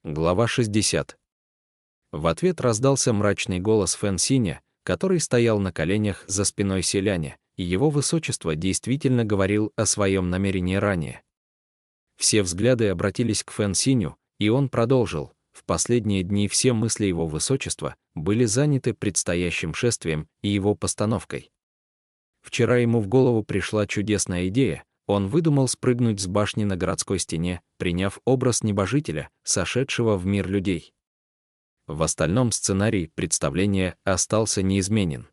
Глава 60. В ответ раздался мрачный голос Фэн Синя, который стоял на коленях за спиной селяня, и его высочество действительно говорил о своем намерении ранее. Все взгляды обратились к Фэн Синю, и он продолжил: в последние дни все мысли его высочества были заняты предстоящим шествием и его постановкой. Вчера ему в голову пришла чудесная идея. Он выдумал спрыгнуть с башни на городской стене, приняв образ небожителя, сошедшего в мир людей. В остальном сценарий представления остался неизменен.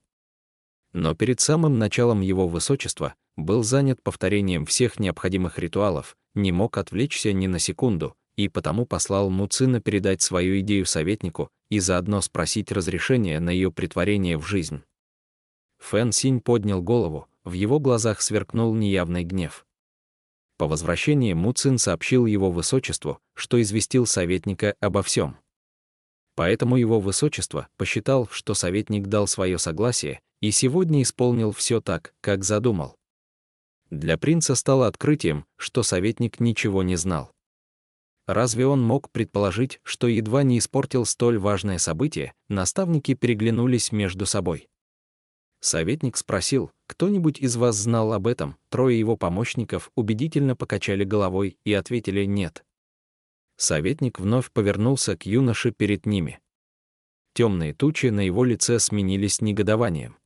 Но перед самым началом его высочества был занят повторением всех необходимых ритуалов, не мог отвлечься ни на секунду, и потому послал Му Цина передать свою идею советнику и заодно спросить разрешения на ее претворение в жизнь. Фэн Синь поднял голову, в его глазах сверкнул неявный гнев. По возвращении Му Цин сообщил его высочеству, что известил советника обо всем. Поэтому его высочество посчитал, что советник дал свое согласие и сегодня исполнил все так, как задумал. Для принца стало открытием, что советник ничего не знал. Разве он мог предположить, что едва не испортил столь важное событие? Наставники переглянулись между собой. Советник спросил: кто-нибудь из вас знал об этом? Трое его помощников убедительно покачали головой и ответили нет. Советник вновь повернулся к юноше перед ними. Темные тучи на его лице сменились негодованием.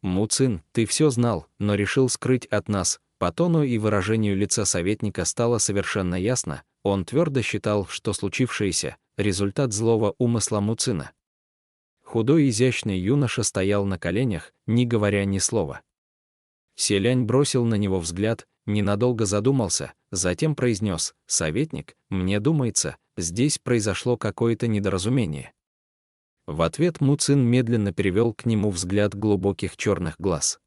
Му Цин, ты все знал, но решил скрыть от нас. По тону и выражению лица советника стало совершенно ясно, он твердо считал, что случившееся — результат злого умысла Му Цина. Худой изящный юноша стоял на коленях, не говоря ни слова. Селянь бросил на него взгляд, ненадолго задумался, затем произнес: «Советник, мне думается, здесь произошло какое-то недоразумение». В ответ Му Цин медленно перевел к нему взгляд глубоких черных глаз.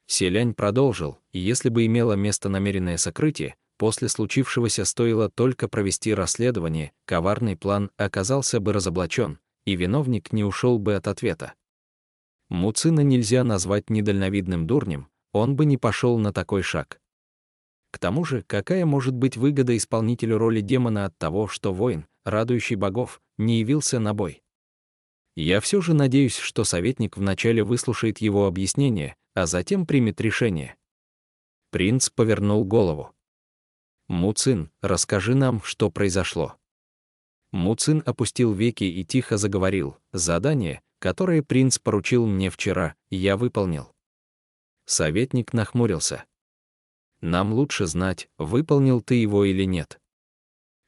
Селянь продолжил: если бы имело место намеренное сокрытие, после случившегося стоило только провести расследование, коварный план оказался бы разоблачен, и виновник не ушел бы от ответа. Му Цина нельзя назвать недальновидным дурнем, он бы не пошел на такой шаг. К тому же, какая может быть выгода исполнителю роли демона от того, что воин, радующий богов, не явился на бой? Я все же надеюсь, что советник вначале выслушает его объяснение, а затем примет решение. Принц повернул голову. Му Цин, расскажи нам, что произошло. Му Цин опустил веки и тихо заговорил: задание, которое принц поручил мне вчера, я выполнил. Советник нахмурился. Нам лучше знать, выполнил ты его или нет.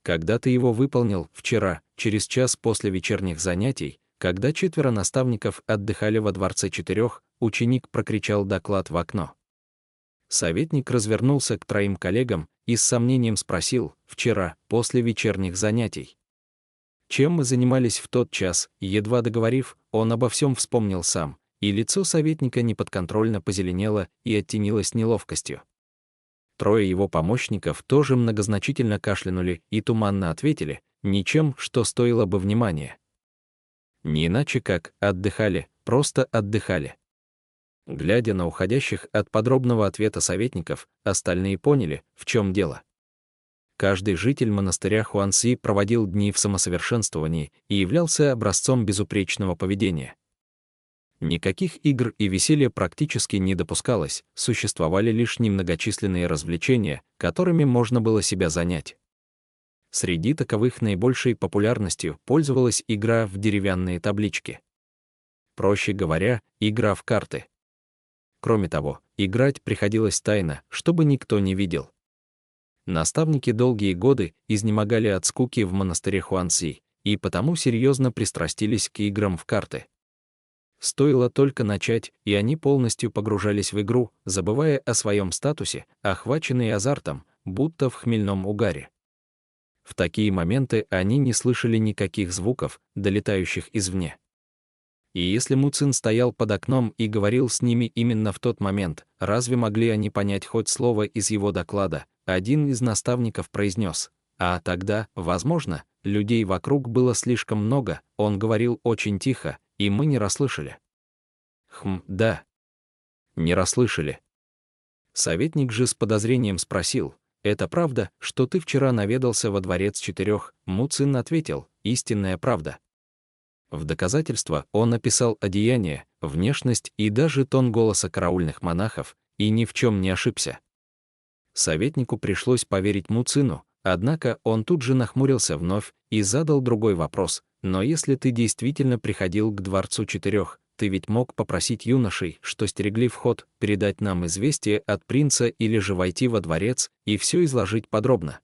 Когда ты его выполнил? Вчера, через час после вечерних занятий, когда 4 наставников отдыхали во дворце 4, ученик прокричал доклад в окно. Советник развернулся к 3 коллегам и с сомнением спросил: вчера, после вечерних занятий. Чем мы занимались в тот час? Едва договорив, он обо всем вспомнил сам, и лицо советника неподконтрольно позеленело и оттенилось неловкостью. 3 его помощников тоже многозначительно кашлянули и туманно ответили: ничем, что стоило бы внимания. Не иначе как отдыхали, просто отдыхали. Глядя на уходящих от подробного ответа советников, остальные поняли, в чем дело. Каждый житель монастыря Хуанси проводил дни в самосовершенствовании и являлся образцом безупречного поведения. Никаких игр и веселья практически не допускалось, существовали лишь немногочисленные развлечения, которыми можно было себя занять. Среди таковых наибольшей популярностью пользовалась игра в деревянные таблички. Проще говоря, игра в карты. Кроме того, играть приходилось тайно, чтобы никто не видел. Наставники долгие годы изнемогали от скуки в монастыре Хуанси, и потому серьезно пристрастились к играм в карты. Стоило только начать, и они полностью погружались в игру, забывая о своем статусе, охваченные азартом, будто в хмельном угаре. В такие моменты они не слышали никаких звуков, долетающих извне. И если Му Цин стоял под окном и говорил с ними именно в тот момент, разве могли они понять хоть слово из его доклада? Один из наставников произнес: а тогда, возможно, людей вокруг было слишком много, он говорил очень тихо, и мы не расслышали. Да. Не расслышали. Советник же с подозрением спросил: это правда, что ты вчера наведался во дворец 4? Муцин ответил: истинная правда. В доказательство он описал одеяние, внешность и даже тон голоса караульных монахов, и ни в чем не ошибся. Советнику пришлось поверить Муцину, однако он тут же нахмурился вновь и задал другой вопрос: но если ты действительно приходил к дворцу 4, ты ведь мог попросить юношей, что стерегли вход, передать нам известие от принца или же войти во дворец и все изложить подробно.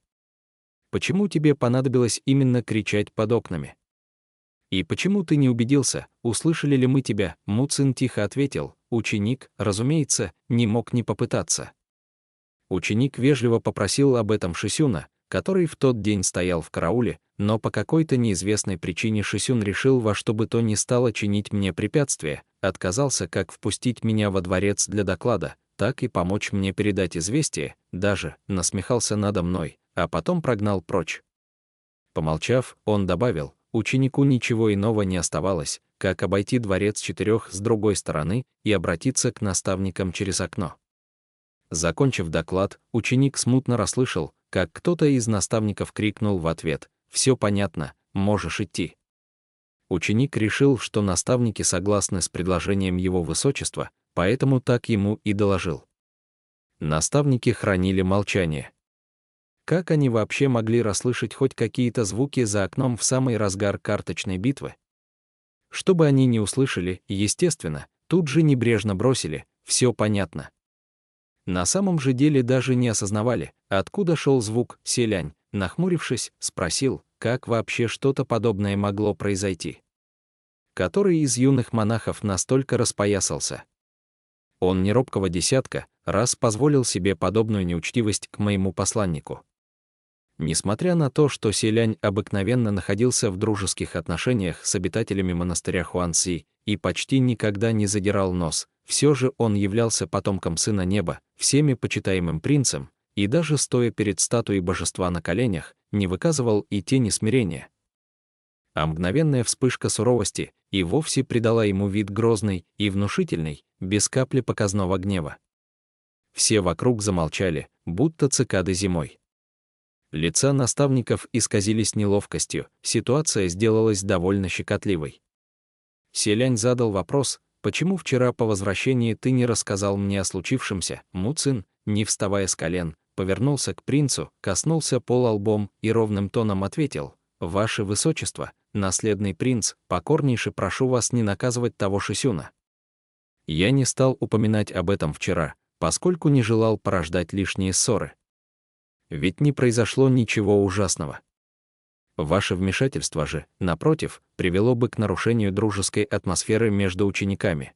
Почему тебе понадобилось именно кричать под окнами? И почему ты не убедился, услышали ли мы тебя? Муцин тихо ответил: ученик, разумеется, не мог не попытаться. Ученик вежливо попросил об этом Шисюна, который в тот день стоял в карауле, но по какой-то неизвестной причине Шисюн решил во что бы то ни стало чинить мне препятствие, отказался как впустить меня во дворец для доклада, так и помочь мне передать известие, даже насмехался надо мной, а потом прогнал прочь. Помолчав, он добавил: ученику ничего иного не оставалось, как обойти дворец 4 с другой стороны и обратиться к наставникам через окно. Закончив доклад, ученик смутно расслышал, как кто-то из наставников крикнул в ответ: «Все понятно, можешь идти». Ученик решил, что наставники согласны с предложением его высочества, поэтому так ему и доложил. Наставники хранили молчание. Как они вообще могли расслышать хоть какие-то звуки за окном в самый разгар карточной битвы? Чтобы они не услышали, естественно, тут же небрежно бросили: «Все понятно». На самом же деле даже не осознавали, откуда шел звук. Селянь, нахмурившись, спросил, как вообще что-то подобное могло произойти. Который из юных монахов настолько распоясался? Он не робкого десятка раз позволил себе подобную неучтивость к моему посланнику. Несмотря на то, что Селянь обыкновенно находился в дружеских отношениях с обитателями монастыря Хуанцзи и почти никогда не задирал нос, все же он являлся потомком Сына Неба, всеми почитаемым принцем, и даже стоя перед статуей божества на коленях, не выказывал и тени смирения. А мгновенная вспышка суровости и вовсе придала ему вид грозный и внушительный, без капли показного гнева. Все вокруг замолчали, будто цикады зимой. Лица наставников исказились неловкостью, ситуация сделалась довольно щекотливой. Селянь задал вопрос: «Почему вчера по возвращении ты не рассказал мне о случившемся?» Муцин, не вставая с колен, повернулся к принцу, коснулся пола лбом и ровным тоном ответил: «Ваше Высочество, наследный принц, покорнейше прошу вас не наказывать того Шисюна. Я не стал упоминать об этом вчера, поскольку не желал порождать лишние ссоры. Ведь не произошло ничего ужасного. Ваше вмешательство же, напротив, привело бы к нарушению дружеской атмосферы между учениками».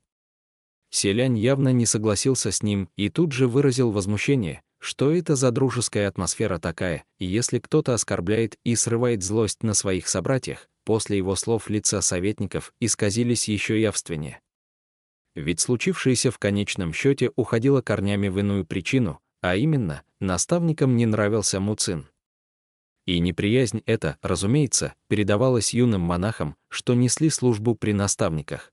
Селянь явно не согласился с ним и тут же выразил возмущение: что это за дружеская атмосфера такая, и если кто-то оскорбляет и срывает злость на своих собратьях. После его слов лица советников исказились еще явственнее. Ведь случившееся в конечном счете уходило корнями в иную причину, а именно, наставникам не нравился Муцин. И неприязнь эта, разумеется, передавалась юным монахам, что несли службу при наставниках.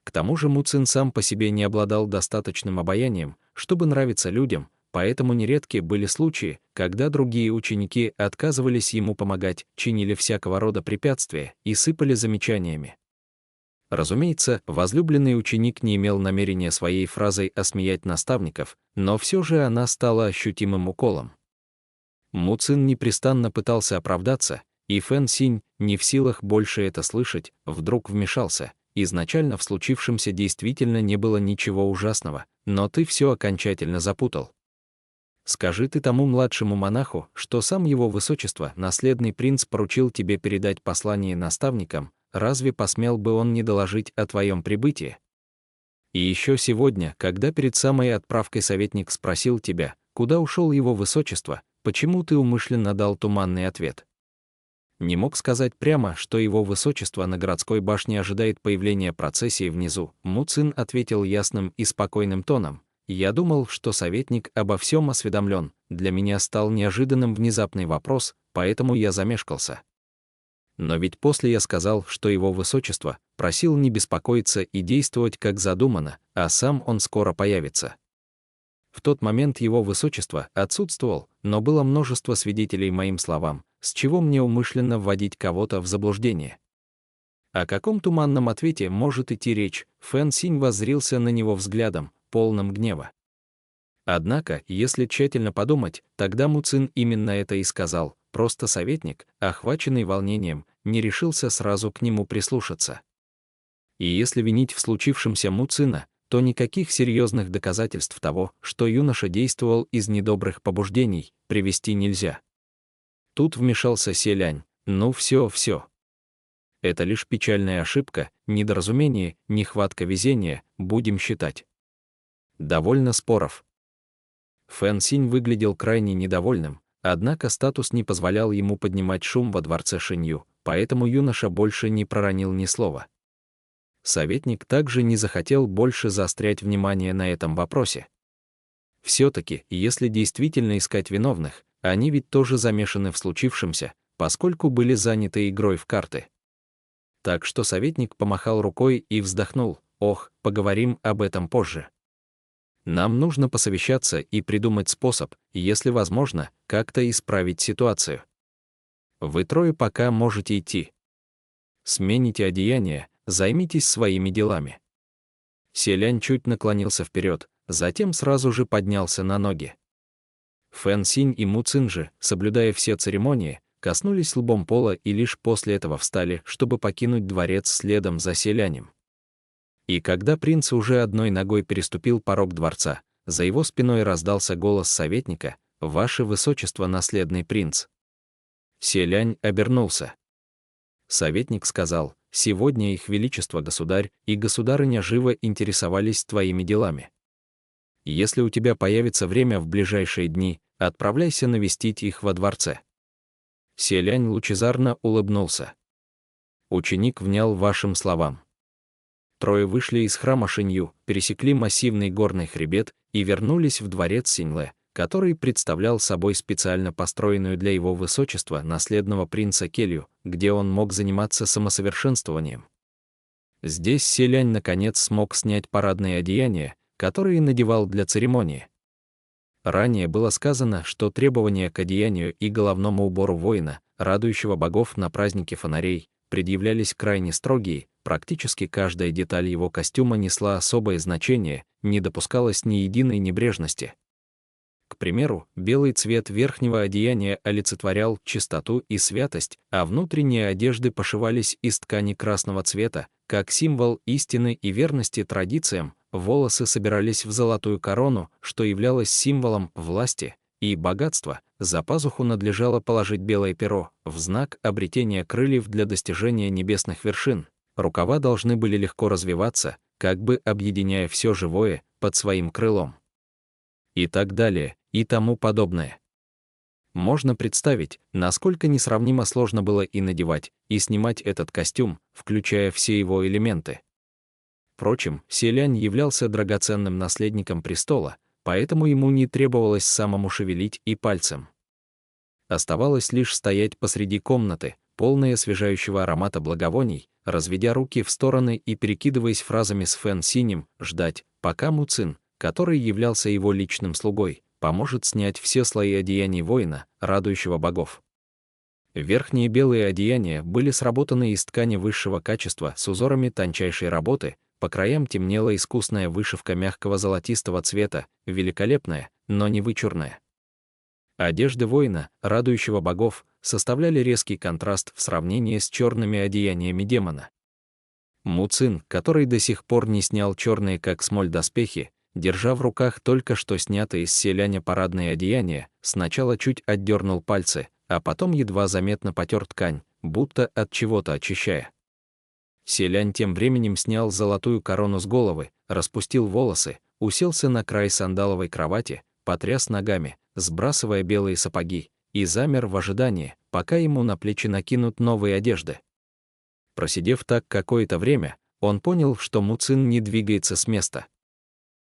К тому же Муцин сам по себе не обладал достаточным обаянием, чтобы нравиться людям, поэтому нередки были случаи, когда другие ученики отказывались ему помогать, чинили всякого рода препятствия и сыпали замечаниями. Разумеется, возлюбленный ученик не имел намерения своей фразой осмеять наставников, но все же она стала ощутимым уколом. Муцин непрестанно пытался оправдаться, и Фэн Синь, не в силах больше это слышать, вдруг вмешался: «Изначально в случившемся действительно не было ничего ужасного, но ты все окончательно запутал. Скажи ты тому младшему монаху, что сам его высочество, наследный принц, поручил тебе передать послание наставникам, разве посмел бы он не доложить о твоем прибытии? И еще сегодня, когда перед самой отправкой советник спросил тебя, куда ушел его высочество, почему ты умышленно дал туманный ответ? Не мог сказать прямо, что его высочество на городской башне ожидает появления процессии внизу?» Муцин ответил ясным и спокойным тоном: «Я думал, что советник обо всем осведомлен, для меня стал неожиданным внезапный вопрос, поэтому я замешкался. Но ведь после я сказал, что его высочество просил не беспокоиться и действовать как задумано, а сам он скоро появится. В тот момент его высочество отсутствовал, но было множество свидетелей моим словам, с чего мне умышленно вводить кого-то в заблуждение. О каком туманном ответе может идти речь? Фэн Синь воззрился на него взглядом, полным гнева. Однако, если тщательно подумать, тогда Му Цин именно это и сказал, просто советник, охваченный волнением, не решился сразу к нему прислушаться. И если винить в случившемся Му Цина, то никаких серьезных доказательств того, что юноша действовал из недобрых побуждений, привести нельзя. Тут вмешался Селянь. Ну все. Это лишь печальная ошибка, недоразумение, нехватка везения, будем считать. Довольно споров. Фэн Синь выглядел крайне недовольным, однако статус не позволял ему поднимать шум во дворце Шинью, поэтому юноша больше не проронил ни слова. Советник также не захотел больше заострять внимание на этом вопросе. Все-таки, если действительно искать виновных, они ведь тоже замешаны в случившемся, поскольку были заняты игрой в карты. Так что советник помахал рукой и вздохнул: «Ох, поговорим об этом позже. Нам нужно посовещаться и придумать способ, если возможно, как-то исправить ситуацию. Вы трое пока можете идти. Смените одеяние, займитесь своими делами». Селянь чуть наклонился вперед, затем сразу же поднялся на ноги. Фэн Синь и Му Цин же, соблюдая все церемонии, коснулись лбом пола и лишь после этого встали, чтобы покинуть дворец следом за Селянем. И когда принц уже одной ногой переступил порог дворца, за его спиной раздался голос советника: «Ваше высочество, наследный принц». Селянь обернулся. Советник сказал: «Сегодня их величество государь и государыня живо интересовались твоими делами. Если у тебя появится время в ближайшие дни, отправляйся навестить их во дворце». Селянь лучезарно улыбнулся. «Ученик внял вашим словам». Трое вышли из храма Шинью, пересекли массивный горный хребет и вернулись в дворец Синьлэ, который представлял собой специально построенную для его высочества наследного принца келью, где он мог заниматься самосовершенствованием. Здесь Селянь наконец смог снять парадные одеяния, которые надевал для церемонии. Ранее было сказано, что требования к одеянию и головному убору воина, радующего богов на празднике фонарей, предъявлялись крайне строгие, практически каждая деталь его костюма несла особое значение, не допускалось ни единой небрежности. К примеру, белый цвет верхнего одеяния олицетворял чистоту и святость, а внутренние одежды пошивались из ткани красного цвета, как символ истины и верности традициям. Волосы собирались в золотую корону, что являлось символом власти и богатства. За пазуху надлежало положить белое перо, в знак обретения крыльев для достижения небесных вершин. Рукава должны были легко развиваться, как бы объединяя все живое под своим крылом. И так далее, и тому подобное. Можно представить, насколько несравнимо сложно было и надевать, и снимать этот костюм, включая все его элементы. Впрочем, Селянь являлся драгоценным наследником престола, поэтому ему не требовалось самому шевелить и пальцем. Оставалось лишь стоять посреди комнаты, полной освежающего аромата благовоний, разведя руки в стороны и перекидываясь фразами с Фэн Синем, ждать, пока Му Цин, который являлся его личным слугой, поможет снять все слои одеяний воина, радующего богов. Верхние белые одеяния были сработаны из ткани высшего качества с узорами тончайшей работы, по краям темнела искусная вышивка мягкого золотистого цвета, великолепная, но не вычурная. Одежды воина, радующего богов, составляли резкий контраст в сравнении с черными одеяниями демона. Му Цин, который до сих пор не снял черные как смоль доспехи, держа в руках только что снятые из Селяня парадные одеяния, сначала чуть отдернул пальцы, а потом едва заметно потер ткань, будто от чего-то очищая. Селянь тем временем снял золотую корону с головы, распустил волосы, уселся на край сандаловой кровати, потряс ногами, сбрасывая белые сапоги, и замер в ожидании, пока ему на плечи накинут новые одежды. Просидев так какое-то время, он понял, что Му Цин не двигается с места.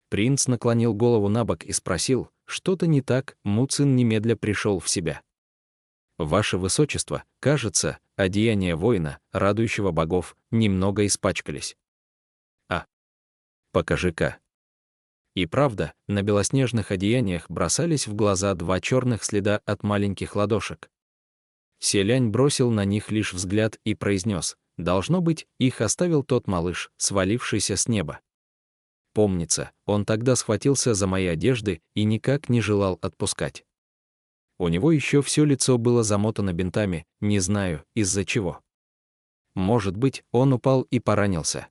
Принц наклонил голову набок и спросил: «Что-то не так?» Му Цин немедля пришел в себя. «Ваше высочество, кажется, одеяния воина, радующего богов, немного испачкались». «А, покажи-ка». И правда, на белоснежных одеяниях бросались в глаза два черных следа от маленьких ладошек. Селянь бросил на них лишь взгляд и произнес: «Должно быть, их оставил тот малыш, свалившийся с неба». Помнится, он тогда схватился за мои одежды и никак не желал отпускать. У него еще все лицо было замотано бинтами, не знаю, из-за чего. Может быть, он упал и поранился.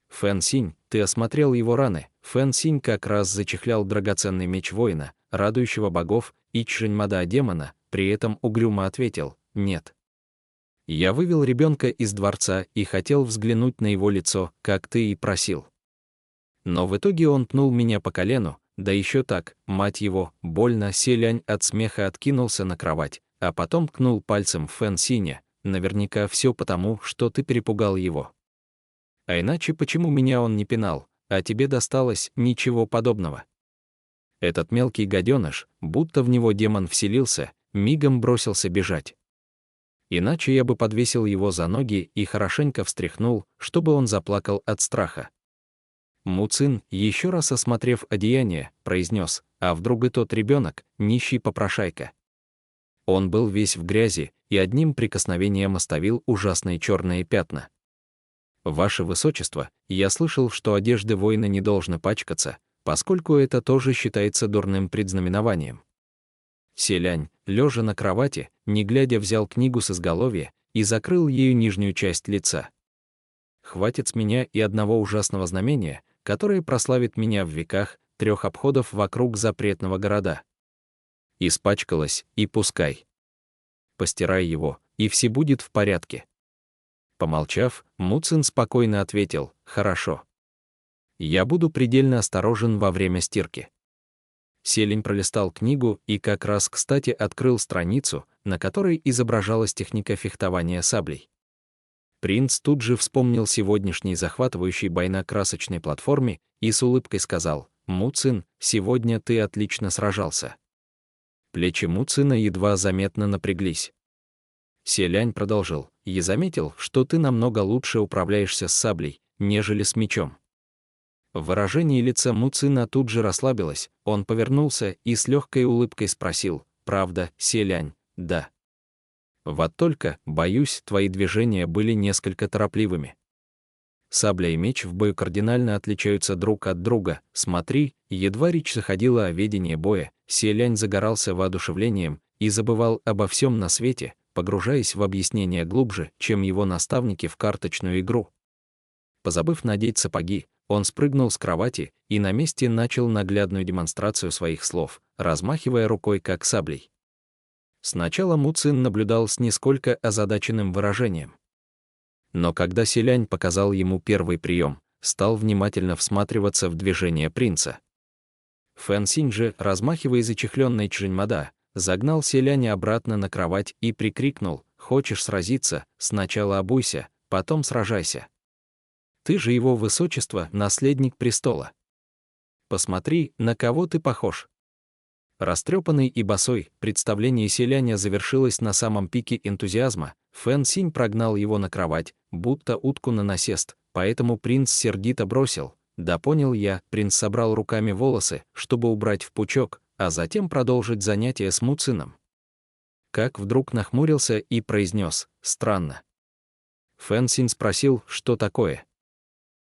Фэн Синь, ты осмотрел его раны. Фэн Синь как раз зачехлял драгоценный меч воина, радующего богов, и Чжэньмада демона, при этом угрюмо ответил: «Нет». Я вывел ребенка из дворца и хотел взглянуть на его лицо, как ты и просил. Но в итоге он пнул меня по колену, да еще так, мать его, больно. Селянь от смеха откинулся на кровать, а потом ткнул пальцем в Фэн Синя. Наверняка все потому, что ты перепугал его. А иначе почему меня он не пинал, а тебе досталось? Ничего подобного. Этот мелкий гаденыш, будто в него демон вселился, мигом бросился бежать. Иначе я бы подвесил его за ноги и хорошенько встряхнул, чтобы он заплакал от страха. Му Цин, еще раз осмотрев одеяние, произнес: «А вдруг и тот ребенок, нищий попрошайка?» Он был весь в грязи и одним прикосновением оставил ужасные черные пятна. «Ваше Высочество, я слышал, что одежды воина не должны пачкаться, поскольку это тоже считается дурным предзнаменованием». Селянь, лежа на кровати, не глядя, взял книгу с изголовья и закрыл ею нижнюю часть лица. «Хватит с меня и одного ужасного знамения, которое прославит меня в веках, 3 обходов вокруг запретного города. Испачкалось, и пускай. Постирай его, и все будет в порядке». Помолчав, Му Цин спокойно ответил: «Хорошо. Я буду предельно осторожен во время стирки». Селянь пролистал книгу и как раз кстати открыл страницу, на которой изображалась техника фехтования саблей. Принц тут же вспомнил сегодняшний захватывающий бой на красочной платформе и с улыбкой сказал: «Му Цин, сегодня ты отлично сражался». Плечи Му Цина едва заметно напряглись. Селянь продолжил: «Я заметил, что ты намного лучше управляешься с саблей, нежели с мечом». Выражение лица Му Цина тут же расслабилось, он повернулся и с легкой улыбкой спросил: «Правда, Селянь?» «Да». «Вот только, боюсь, твои движения были несколько торопливыми. Сабля и меч в бою кардинально отличаются друг от друга. Смотри». Едва речь заходила о ведении боя, Селянь загорался воодушевлением и забывал обо всем на свете, погружаясь в объяснения глубже, чем его наставники в карточную игру. Позабыв надеть сапоги, он спрыгнул с кровати и на месте начал наглядную демонстрацию своих слов, размахивая рукой как саблей. Сначала Му Цин наблюдал с несколько озадаченным выражением. Но когда Селянь показал ему первый прием, стал внимательно всматриваться в движение принца. Фэн Синь же, размахивая зачехленной Чжэньмада, загнал Селяня обратно на кровать и прикрикнул: «Хочешь сразиться, сначала обуйся, потом сражайся. Ты же, его высочество, наследник престола. Посмотри, на кого ты похож». Растрепанный и босой, представление Селяня завершилось на самом пике энтузиазма. Фэн Синь прогнал его на кровать, будто утку на насест, поэтому принц сердито бросил: «Да понял я». Принц собрал руками волосы, чтобы убрать в пучок, а затем продолжить занятие с Му Цином. Как вдруг нахмурился и произнес: «Странно». Фэн Синь спросил: «Что такое?»